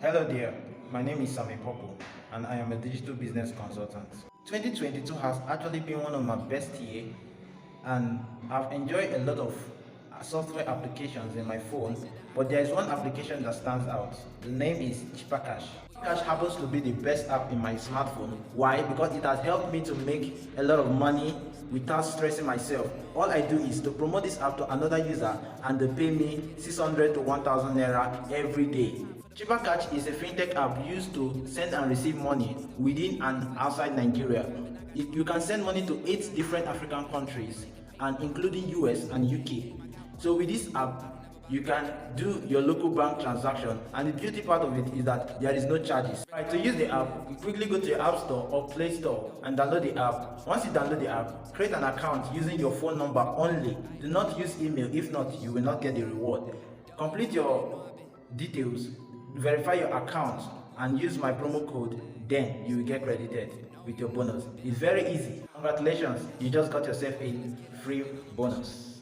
Hello there, my name is Sami Popo and I am a digital business consultant. 2022 has actually been one of my best years and I've enjoyed a lot of software applications in my phone, but there is one application that stands out. The name is Cheaper Cash. Cash happens to be the best app in my smartphone. Why? Because it has helped me to make a lot of money without stressing myself. All I do is to promote this app to another user and they pay me 600 to 1000 naira every day. Cheaper Cash is a fintech app used to send and receive money within and outside Nigeria. You can send money to 8 different African countries and including US and UK. So with this app, you can do your local bank transaction, and the beauty part of it is that there is no charges. Right, to use the app, you quickly go to your app store or Play Store and download the app. Once you download the app, create an account using your phone number only. Do not use email, if not you will not get the reward. Complete your details, verify your account and use my promo code, then you will get credited with your bonus. It's very easy. Congratulations, you just got yourself a free bonus.